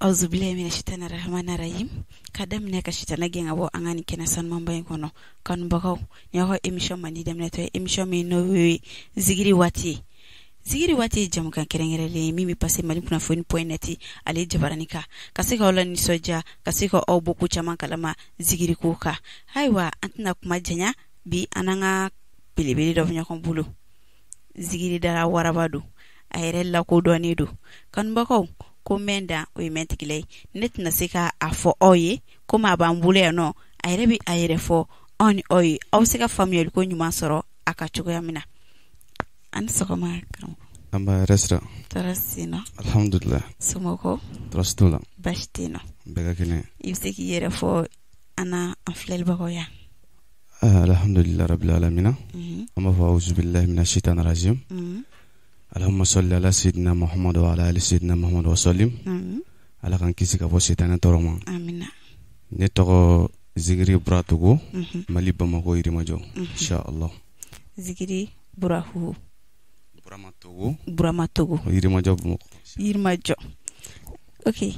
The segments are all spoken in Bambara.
Auzu billahi minash shaitanir rahmanir rahim. Kadam ne ka shitana genga bo angani kena san mambayin kono. Kan bakaw ne ho emission mani dem ne to emission me no we zigiri wati. Zigiri wati jamu kan kerengere le mimi passe mali kuna phone point ale jabaranika. Kasika wala ni soja, kasika o boku chama kalama zigiri kuka. Haiwa antina kuma janya bi ananga bilibili do nya kombulu. Zigiri dara warabadu. Ayre la ko do ni do. Kan bakaw komenda o mentikile net na sika afo oye kuma bambule no ayrebi ayre fo on oye aw sika famille ko nyuma soro aka chugo yamina an sokoma kam amba resra tarasino alhamdulillah sumoko trastula bashtino bega kene yusiki yere fo ana aflel bagoya alhamdulillah rabbil alamin amma fa auzu billahi minash shaitanir rajim اللهم صل على سيدنا محمد وعلى ال سيدنا محمد وسلم على كان كيسي كفو شيطان تورما امين نتو زغري براتوغو مالي باماكو يريماجو ان شاء الله زغري براهو براماتوغو يريماجو يريماجو اوكي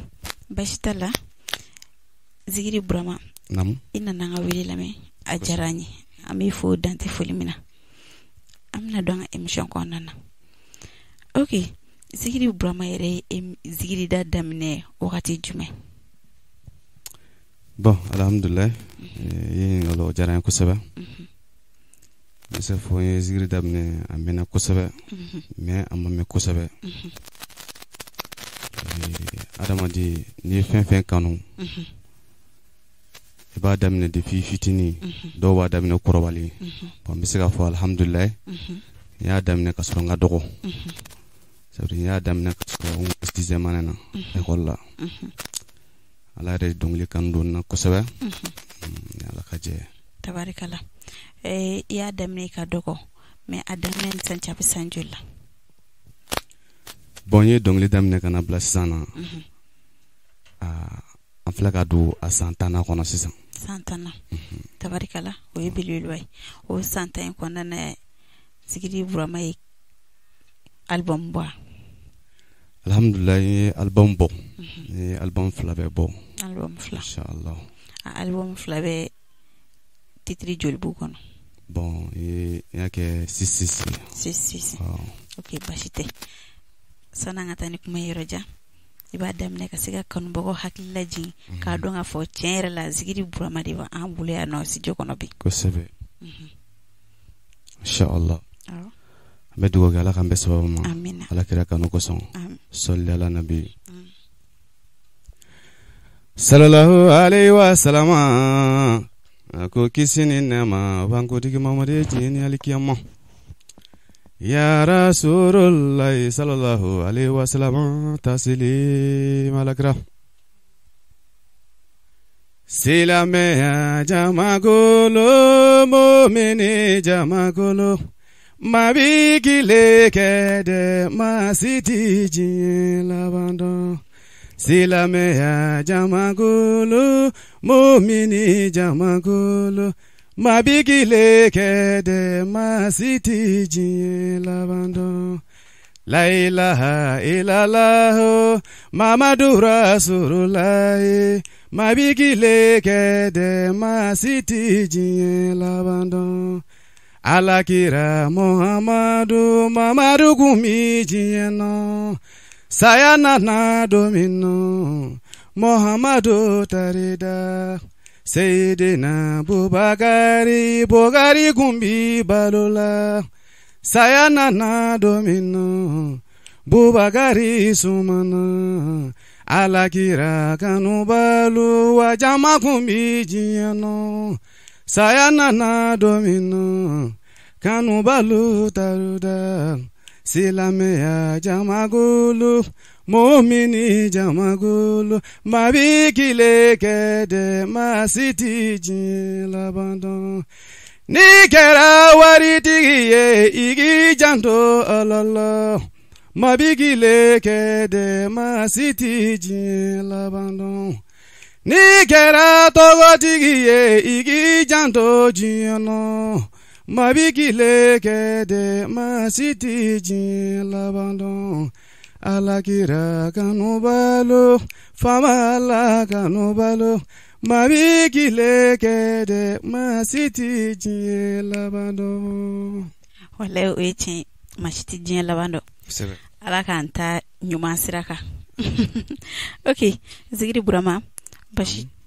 باشتلا زغري برama نعم ina nanga wili lame ajarani ami fo dante folimina amna donga emission ko nana. Okay, zigiri brama yere zigiri da damne wakati jume. Bon, alhamdulillah. Yin olo jaran ko sebe. Mese fo zigiri damne amena ko sebe. Me amame ko sebe. Adama di ni fen kanu. Iba damne de fi fitini do wa damne korobali. Bon mese ga fo alhamdulillah. Ya damne ka soronga dogo. Sabri ya damna ko stize manana e holla ala re dongli kan don na ko sabe ala kaje tabarikala ya damne ka dogo me adamne san chapi sanjulla bonye dongli damne kana blasana afla ka do a santana kono sisan santana tabarikala o yebilwai o santan ko nana sigiri buramai album bo alhamdulillah album bo album flabe bo album fla inshallah album flabe titri jolbu kono bon yake 666 okay bashite sana ngatani kuma yeroja ibadam ne kasiga kan bogo hakilaji ka donga fo chere la zigiri burama diba ambule ano si jokono bi ko sebe inshallah بدو قال كان بسبب ما على كده كانوا كسون صلى على النبي صلى الله عليه وسلم أكو كيسين إنما بانكو تيجي ما جيني عليك يا ما يا رسول الله صلى الله عليه وسلم تسليم على كرا سلام يا جماعة مؤمنين جماعة Mabigile kede masiti jinlabando silame ya jamagolo momini jamagolo mabigile kede masiti jinlabando la ilaha illallah Muhammadur Rasulullah mabigile kede masiti jinlabando Alakira Muhammadu Gumi Jieno Sayana na domino Muhammadu Tarida Sayyidina Bubakari Bogari Gumbi Balola Sayana na domino Bubakari Sumana Alakira Kanubalu Wajama Gumbi Jieno Sayana na domino kanubalu taruda silame ya jamagulu momini jamagulu mabikile kede masiti jinlabando nikera waritiye igi janto alala mabikile kede masiti jinlabando Nikera togo tigiye igi janto jiano mabikile kede masiti jin labando alakira kanubalo fama ala kanubalo mabi kile kede masiti jiye labando. Wala ueche masiti jiye labando. Sebe. Ala kanta nyuma siraka. Okay, zigiri burama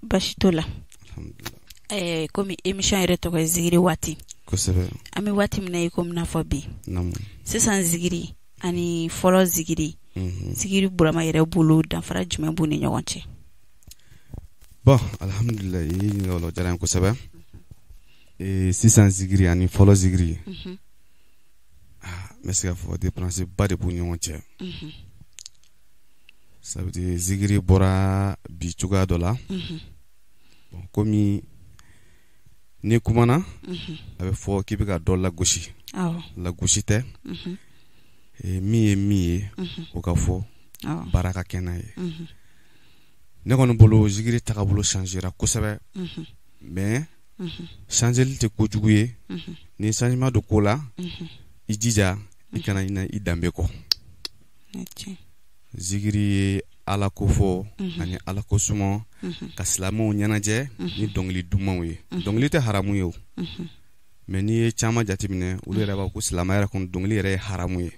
bashitola. Alhamdulillah. Komi emission yɛrɛ tɔgɔ ye zigiri waati. Kosɛbɛ. An bɛ waati min na i komi n'a fɔ bi. Namu. Sisan zigiri ani fɔlɔ zigiri. Zigiri burama yɛrɛ bolo danfara jumɛn b'u ni ɲɔgɔn cɛ? Bon, alhamdulillah, i ye ɲininkali diyara n ye kosɛbɛ. Sisan zigiri ani fɔlɔ zigiri. N bɛ se ka fɔ différence ba de b'u ni ɲɔgɔn cɛ. Ça veut dire zigiri bɔra bi cogoya dɔ la. Bon, komi ni kumana a bɛ fɔ k'i bɛ ka dɔ lagosi. Lagosi tɛ. Min ye min ye o ka fɔ baara ka kɛ n'a ye. Ne kɔni bolo zigiri tagabolo changera kosɛbɛ. Mais changeli tɛ kojugu ye. Ni changement don ko la i jija i kana ɲinɛ i danbe kɔ. Zigiri ye ala ko fɔ ani ala ko suma ka silamɛw ɲɛnajɛ ni dɔnkili dumanw ye. Dɔnkili tɛ haramu ye o. Mais n'i ye caman jateminɛ olu yɛrɛ b'a ko silamɛ yɛrɛ kɔnɔ dɔnkili yɛrɛ ye haramu ye.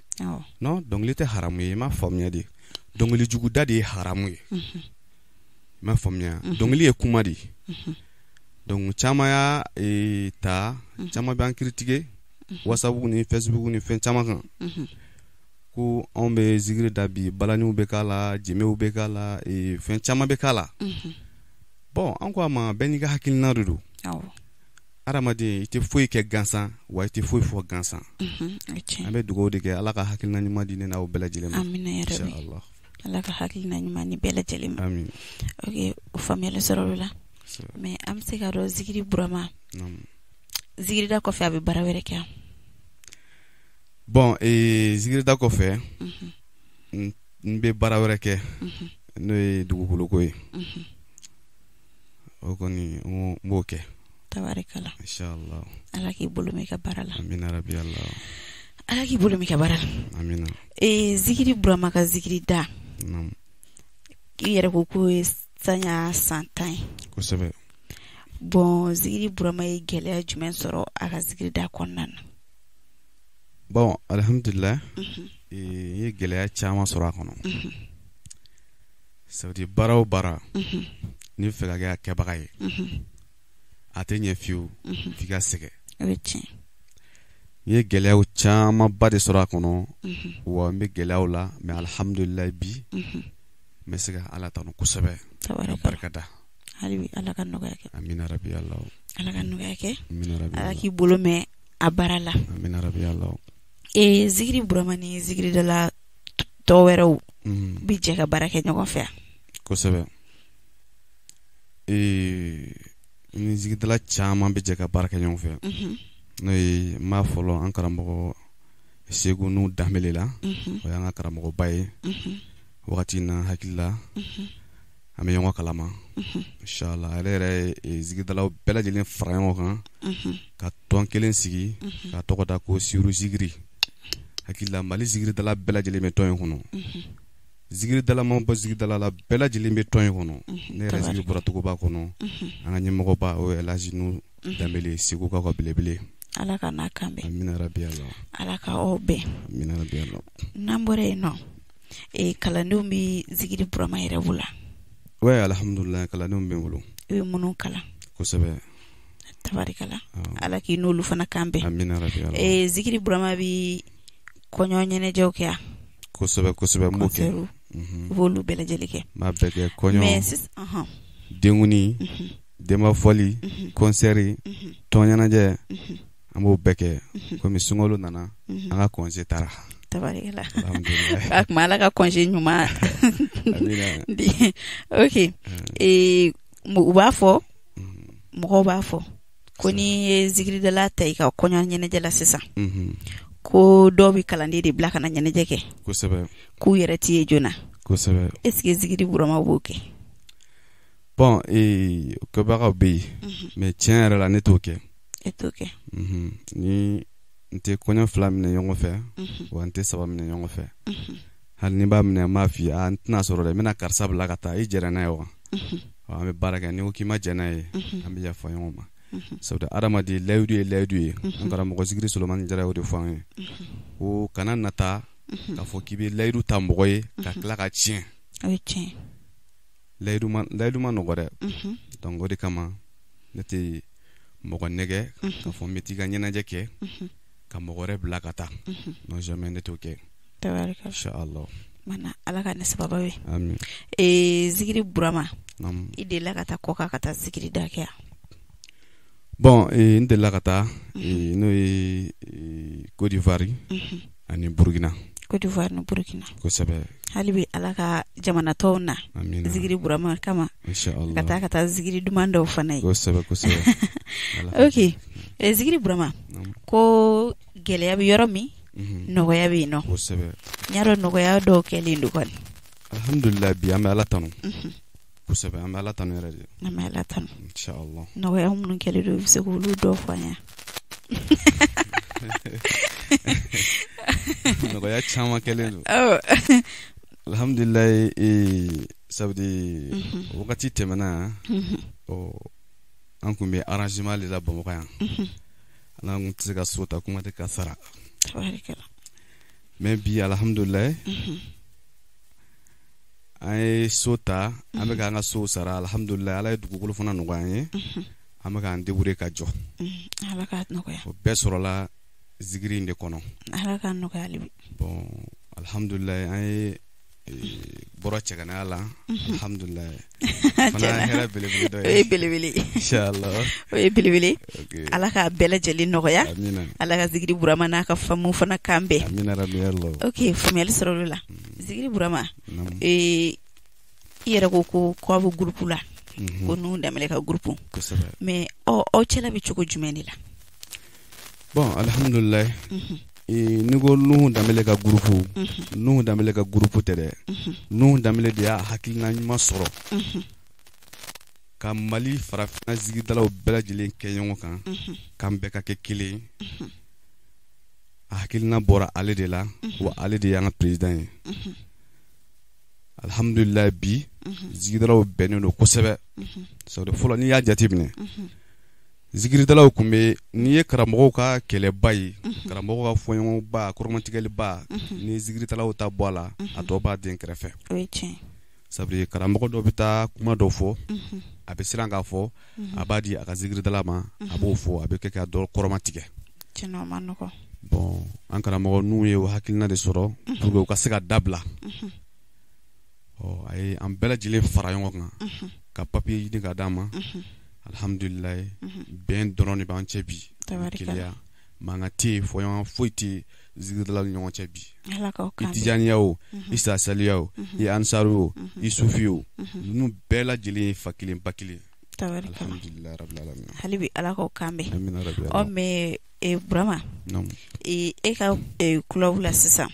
Non, dɔnkili tɛ haramu ye, i m'a faamuya de. Dɔnkili juguda de ye haramu ye. I m'a faamuya. Dɔnkili ye kuma de. Donc caman y'a ta, caman b'an critiquer WhatsApp ni Facebook ni fɛn caman kan. Ko anw bɛ zigiri da bi balaniw bɛ k'a la, jemew bɛ k'a la, fɛn caman bɛ k'a la. Bon, an ko a ma bɛɛ n'i ka hakilina de don. Adamaden i tɛ foyi kɛ gansan wa i tɛ foyi fɔ gansan. An bɛ dugawu de kɛ ala ka hakilina ɲuman di ne n'aw bɛɛ lajɛlen ma. Amina ya Rabbi. Inshallah. Ala ka hakilina ɲuman ni bɛɛ lajɛlen ma. Amin. Ok, o faamuyali sɔrɔ o la. Mais an bɛ se ka dɔn zigiri burama. Zigirida kɔfɛ a bɛ baara wɛrɛ kɛ. Bon, zigirida kɔfɛ n bɛ baara wɛrɛ kɛ n'o ye dugukoloko ye. O kɔni n b'o kɛ. Tabarikala. Inshallah. Ala k'i bolo mɛn i ka baara la. Amina rabi Allah. Ala k'i bolo mɛn i ka baara la. Amina. Zigiri burama ka zigiri da. I yɛrɛ ko k'o ye sanya san 10 ye. Kosɛbɛ. Bon, zigiri burama ye gɛlɛya jumɛn sɔrɔ a ka zigiri da kɔnɔna na? Bon, alhamdulillah. I ye gɛlɛya caman sɔrɔ a kɔnɔ. Ça veut dire baara o baara n'i fɛ ka kɛ a kɛbaga ye a tɛ ɲɛ fiyewu f'i ka sɛgɛn. O ye tiɲɛ. N ye gɛlɛyaw caman ba de sɔrɔ a kɔnɔ wa n bɛ gɛlɛyaw la mais alhamdulillah bi n bɛ se ka ala tanu kosɛbɛ. Ka barika da. Hali bi ala ka nɔgɔya kɛ. Amina rabi Allah. Ala ka nɔgɔya kɛ. Amina rabi Allah. Ala k'i bolo mɛn a baara la. Amina rabi Allah. Zigiri burama ni zigiri dala tɔ wɛrɛw bi jɛ ka baara kɛ ɲɔgɔn fɛ. Kosɛbɛ. Ni zigidala caman bɛ jɛ ka baara kɛ ɲɔgɔn fɛ. N'o ye n b'a fɔlɔ an karamɔgɔ Segu n'u Danbele la. O y'an ka karamɔgɔba ye. Wagati in na hakili la an bɛ ɲɔgɔn kalama. Inshallah ale yɛrɛ ye zigidalaw bɛɛ lajɛlen fara ɲɔgɔn kan ka tɔn kelen sigi ka tɔgɔ da ko Siru Zigiri. Hakili la Mali zigiridala bɛɛ lajɛlen bɛ tɔn in kɔnɔ. Zigiridala man bɔ zigidala la bɛɛ lajɛlen bɛ tɔn in kɔnɔ. Ne yɛrɛ zigiri bɔra togoba kɔnɔ. An ka ɲɛmɔgɔba o ye Elhaji n'u Danbele Segu ka belebele. Ala ka n'a kan bɛn. Amina rabi Allah. Ala ka aw bɛn. Amina rabi Allah. N'an bɔra yen nɔ kalandenw bɛ zigiri burama yɛrɛ bolo. Ouais, alhamdulillah kalandenw bɛ n bolo. I bɛ minnu kalan. Kosɛbɛ. Tabarikala. Ala k'i n'olu fana kan bɛn. Amina rabi Allah. Zigiri burama bɛ kɔɲɔ ɲɛnajɛw kɛ yan. Kosɛbɛ kosɛbɛ n b'o kɛ. I b'olu bɛɛ lajɛlen kɛ. N b'a bɛɛ kɛ kɔɲɔ. Mais sisan denguni denbafɔli concert tɔn ɲɛnajɛ an b'o bɛɛ kɛ. Komi sunkalo nana an ka congé taara. Tabarikala. Alhamdulillah. A kuma ala ka congé ɲuman. Amina. Ok. U b'a fɔ mɔgɔw b'a fɔ ko ni ye zigiridala ta i ka kɔɲɔ ɲɛnajɛ la sisan ko dɔw bɛ kalanden de bila ka na ɲɛnajɛ kɛ. Kosɛbɛ. K'u yɛrɛ t'i ye joona. Kosɛbɛ. Est-ce que zigiri burama b'o kɛ? Bon, kɛbagaw bɛ yen mais tiɲɛ yɛrɛ la ne t'o kɛ. E t'o kɛ. Ni n tɛ kɔɲɔ 2 minɛ ɲɔgɔn fɛ wa n tɛ 3 minɛ ɲɔgɔn fɛ hal ni b'a minɛ m'a f'i ye n tɛna sɔrɔ dɛ n bɛna karisa bila ka taa i jɛra n'a ye wa an bɛ baara kɛ n'i ko k'i ma jɛ n'a ye an bɛ yafa ɲɔgɔn ma sabu adamaden layidu ye layidu ye an karamɔgɔ Zikiri Solomani Jara y'o de fɔ an ye ko kana nata k'a fɔ k'i bɛ layidu ta mɔgɔ ye ka tila ka tiɲɛ o ye tiɲɛ layidu ma nɔgɔ dɛ donc o de kama ne tɛ mɔgɔ nɛgɛ k'a fɔ n bɛ t'i ka ɲɛnajɛ kɛ ka mɔgɔ wɛrɛ bila ka taa non jamais ne t'o kɛ tabarika inchallah mana ala ka ne sababa ye amin Zikiri Burama i delila ka taa kɔkan ka taa zikiri da kɛ bon n delila ka taa n'o ye Côte d'Ivoire ani Burkina Côte d'Ivoire ni Burkina kosɛbɛ hali bi ala ka jamana tɔw na Zikiri Burama kama inchallah ka taa zikiri duman dɔw fana ye kosɛbɛ ok Zikiri Burama ko gɛlɛya bɛ yɔrɔ min nɔgɔya bɛ yen nɔ kosɛbɛ n y'a dɔn nɔgɔya dɔw kɛlen don kɔni alhamdulillah bi an bɛ ala tanu kosɛbɛ an bɛ ala tanu yɛrɛ de an bɛ ala tanu inchallah nɔgɔya minnu kɛlen don i bɛ se k'olu dɔw fɔ an ye nɔgɔya caman kɛlen don alhamdulillah sabudi wagati tɛmɛna an kun bɛ arrangement de la Bamakɔ yan n'an kun tɛ se ka so ta kuma tɛ ka sara mais bi alhamdulillah an ye so ta an bɛ k'an ka so sara alhamdulillah ala ye dugukolo fana nɔgɔya an ye an bɛ k'an débrouiller ka jɔ ala k'a nɔgɔya o bɛɛ sɔrɔla zikiri in de kɔnɔ ala k'a nɔgɔya hali bi bon alhamdulillah an ye bɔra cɛganaya la alhamdulillah fana hɛrɛ belebele dɔ ye o ye belebele inchallah o ye belebele ala k'a bɛɛ lajɛlen nɔgɔya amina ala ka Zikiri Burama n'a ka famu fana kan bɛɛ amina rabbi allah ok faamuyali sɔrɔ olu la Zikiri Burama i yɛrɛ ko aw bɛ groupe la ko Nuhu Danbɛlɛ ka groupe kosɛbɛ mais aw cɛla bɛ cogo jumɛn de la bon alhamdulillah ni ko Nuhu Danbɛlɛ ka groupe Nuhu Danbɛlɛ ka groupe tɛ dɛ Nuhu Danbɛlɛ de y'a hakilina ɲuman sɔrɔ ka Mali farafinna zikidalaw bɛɛ lajɛlen kɛ ɲɔgɔn kan k'an bɛɛ ka kɛ kelen a hakilina bɔra ale de la wa ale de y'an ka président ye alhamdulillah bi zikidalaw bɛnnen don kosɛbɛ sabu fɔlɔ n'i y'a jateminɛ zikiridalaw kun bɛ n'i ye karamɔgɔw ka kɛlɛba ye karamɔgɔw ka fɔɲɔgɔnba kɔrɔmatigɛliba ni zikiridalaw ta bɔ a la a tɔ b'a den kɛrɛfɛ sabu karamɔgɔ dɔ bɛ taa kuma dɔ fɔ a bɛ siran k'a fɔ a b'a di a ka zikiridala ma a b'o fɔ a bɛ kɛ ka dɔ kɔrɔmatigɛ bon an karamɔgɔ n'u ye o hakilina de sɔrɔ pour que u ka se ka dabila a ye an bɛɛ lajɛlen fara ɲɔgɔn kan ka papiye ɲini ka d'an ma alhamdulillah bɛn dɔrɔn de b'an cɛ bi keleya mankan tɛ yen fɔɲɔgɔn foyi tɛ yen zikiridalaw ni ɲɔgɔn cɛ bi i tijaniya o i sasaliya o i ansaru o i sufi o ninnu bɛɛ lajɛlen ye fa kelen ba kelen alhamdulillah rabbil alamin hali bi ala k'aw kan bɛn mais Burama e ka club la sisan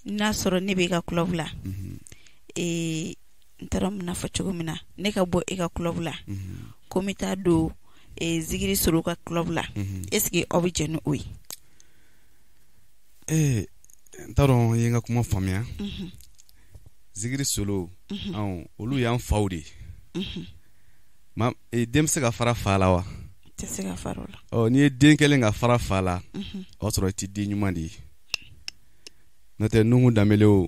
n'a sɔrɔ ne bɛ ka club la n taara mun fɔ cogo min na ne ka bɔ e ka club la ko n bɛ taa don Zikiri Solo ka club la est ce que aw bɛ jɛ ni o ye n t'a dɔn i ye n ka kuma faamuya Zikiri Solo olu y'an faw de ye den bɛ se ka fara fa la wa tɛ se ka fara o la n'i ye den kɛlen ka fara fa la o y'a sɔrɔ i tɛ den ɲuman de ye n'o tɛ Nuhu Danbɛlɛ o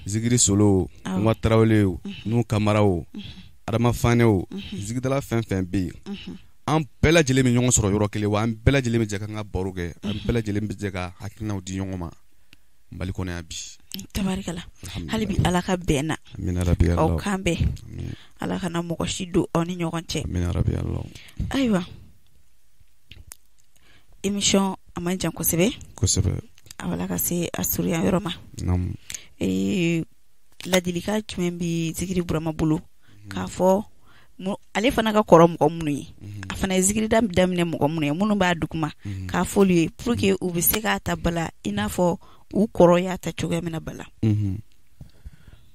Zikiri Solo o Umar Tarawele o Nuhu Kamara o Adama Fane o zikidala fɛn fɛn bɛ yen an bɛɛ lajɛlen bɛ ɲɔgɔn sɔrɔ yɔrɔ kelen wa an bɛɛ lajɛlen bɛ jɛ k'an ka baro kɛ an bɛɛ lajɛlen bɛ jɛ ka hakilinaw di ɲɔgɔn ma Mali kɔnɔ yan bi tabarikala hali bi ala ka bɛn na aw kan bɛn ala kana mɔgɔ si don aw ni ɲɔgɔn cɛ ayiwa émission a man jan kosɛbɛ a bala ka se a surunya yɔrɔ ma ladilikan jumɛn bɛ Zikiri Burama bolo k'a fɔ ale fana ka kɔrɔ mɔgɔ minnu ye a fana ye zikiri daminɛ mɔgɔ minnu ye minnu b'a duguma k'a fɔlu ye pour que u bɛ se k'a ta bala i n'a fɔ u kɔrɔ y'a ta cogoya min na bala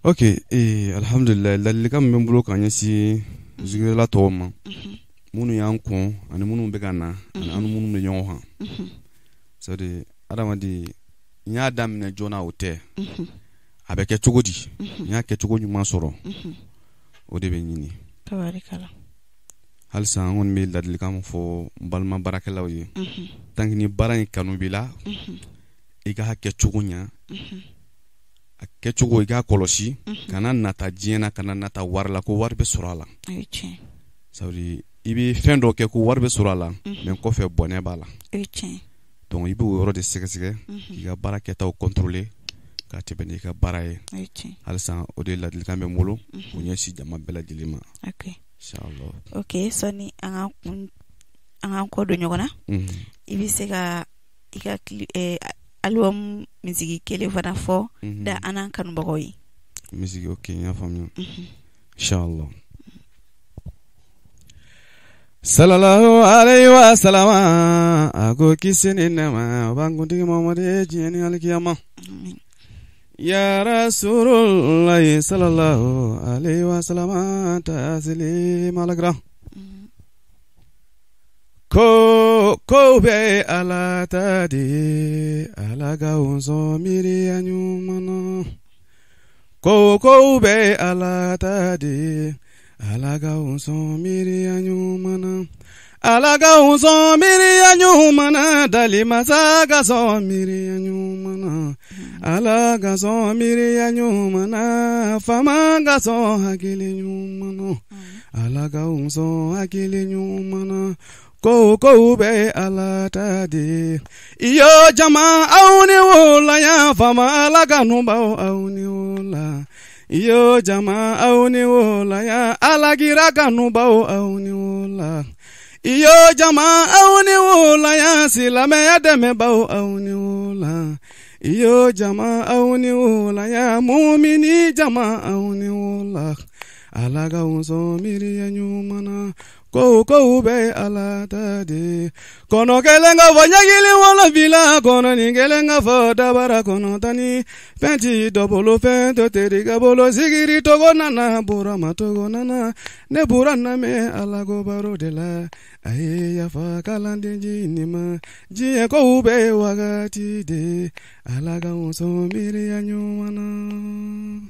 ok alhamdulillah ladilikan min bɛ n bolo ka ɲɛsin zikirila tɔw ma minnu y'an kun ani minnu bɛ ka na ani an minnu bɛ ɲɔgɔn kan c'est à dire adamaden n y'a daminɛ joona o tɛ a bɛ kɛ cogo di n y'a kɛ cogo ɲuman sɔrɔ o de bɛ ɲini tabarikala halisa an kɔni bɛ ladilikan min fɔ n balima baarakɛlaw ye tant que ni baara in kanu b'i la i ka kɛ cogo ɲa a kɛ cogo i ka kɔlɔsi kana nata diɲɛ na kana nata wari la ko wari bɛ sɔrɔ a la saburi i bɛ fɛn dɔ kɛ ko wari bɛ sɔrɔ a la mais kɔfɛ bɔnɛ b'a la donc i bɛ o yɔrɔ de sɛgɛsɛgɛ i ka baara kɛtaw contrôler ka tɛmɛ n'i ka baara ye halisa o de ladilikan bɛ n bolo o ɲɛsin jama bɛɛ lajɛlen ma inshallah. Ok, sɔni an ka kɔ don ɲɔgɔn na i bɛ se ka i ka album misigi kelen fana fɔ da an n'an kanubagaw ye. Misigi, ok, n y'a faamuya inshallah. Sallallahu alaihi wa sallam a ko kisi ni nɛɛma bankuntigi Mamadu ye diɲɛ ni alikiyama. Ya Rasulullah sallallahu alaihi wa sallam taslim alagra. Ko be ala tadi ala ga unso miri anyumana. Ko be ala tadi ala ga unso miri anyumana. Ala ga unso miri anyumana dali masaga so miri anyumana. Ala ga so miri anyumana fama ga so hakili nyumana. Ala ga unso hakili nyumana. Ko be ala tadi iyo jama awni wola ya fama ala ganuba awni wola iyo jama awni wola ya ala gira ganuba awni wola iyo jama awni wola ya silame ya deme ba awni wola iyo jama awni wola ya mu'mini jama awni wola ala ga unso miri ya nyumana. Ko be ala tadi kono kelenga vanyagili wala vila kono ni kelenga fo dabara kono tani penti dobolo pento teriga bolo sigiri togo nana burama togo nana ne burana me ala go baro de la aye ya fa kalande jinima jiye ko be wagati de ala ga unso miri anyumana.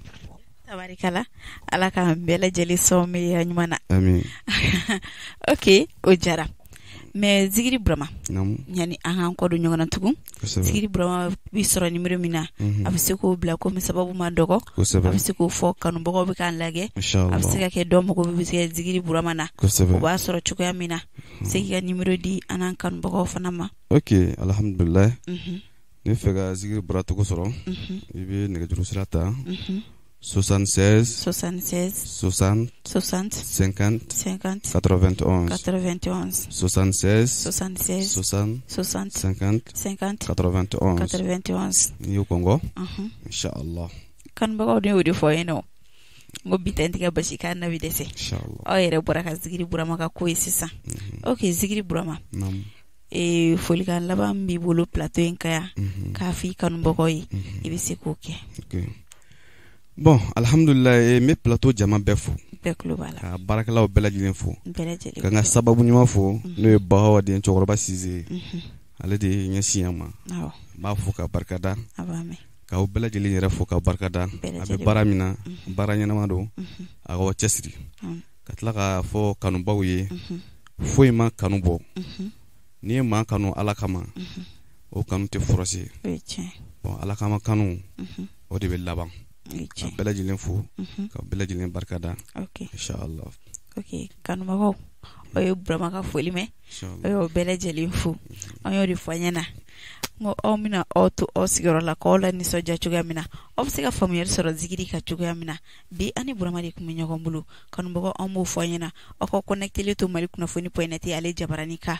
Tabarikala ala ka bɛɛ lajɛlen sɔn mi ɲuman na. Amin. Ok, o jara. Mais Zigiri Burama yani an k'an kɔ don ɲɔgɔn na tugun. Zigiri Burama bi sɔrɔ numéro min na a bɛ se k'o bila komi sababu ma dɔgɔ a bɛ se k'o fɔ kanubagaw bɛ k'an lajɛ a bɛ se ka kɛ dɔ mago bɛ se Zigiri Burama na o b'a sɔrɔ cogoya min na se k'i ka numéro di an n'an kanubagaw fana ma. Ok, alhamdulillah ne fɛ ka Zigiri Bura tɔgɔ sɔrɔ i bɛ nɛgɛjuru sira ta 76 60 50 91 76 60 50 91 n'i y'o kɔngɔ inshallah kanubagaw de y'o de fɔ yen nɔ n ko bi tɛ n tigɛ basi k'an na bi dɛsɛ aw yɛrɛ bɔra ka Zigiri Burama ka ko ye sisan. Ok, Zigiri Burama folikan laban b'i bolo plateau in ka yan k'a fɔ i kanubagaw ye i bɛ se k'o kɛ. Bon, alhamdulillah me plateau jama bɛɛ fo bɛɛ kulo b'a la ka baarakɛlaw bɛɛ lajɛlen fo ka n ka sababu ɲuman fo n'o ye Bahawa den cɛkɔrɔba Size ale de ye ɲɛsin yan ma n b'a fo ka barikada k'aw bɛɛ lajɛlen yɛrɛ fo ka barikada a bɛ baara min na baara ɲɛnama don a k'aw cɛsiri ka tila k'a fɔ kanubaw ye foyi ma kanu bɔ n'i ye maa kanu Ala kama o kanu tɛ forcer bon Ala kama kanu o de bɛ laban ka bɛɛ lajɛlen fo ka bɛɛ lajɛlen barikada inshallah. Ok, kanubagaw o ye Burama ka foli mɛn o y'o bɛɛ lajɛlen fo an y'o de fɔ an ɲɛna n ko aw bɛna aw to aw sigiyɔrɔ la k'aw la nisɔndiya cogoya min na aw bɛ se ka faamuyali sɔrɔ Zigiri ka cogoya min na bi ani Burama de tun bɛ ɲɔgɔn bolo kanubagaw an b'o fɔ an ɲɛna aw ka connecter to Mali kunnafoni.net ale jabarani kan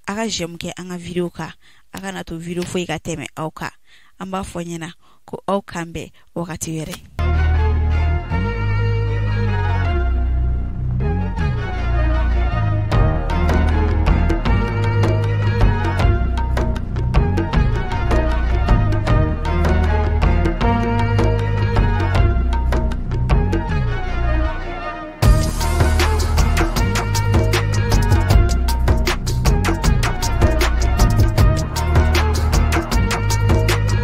a ka j'aime kɛ an ka video kan a kana to video foyi ka tɛmɛ aw kan an b'a fɔ ɲɛna ko aw kan bɛn wagati wɛrɛ.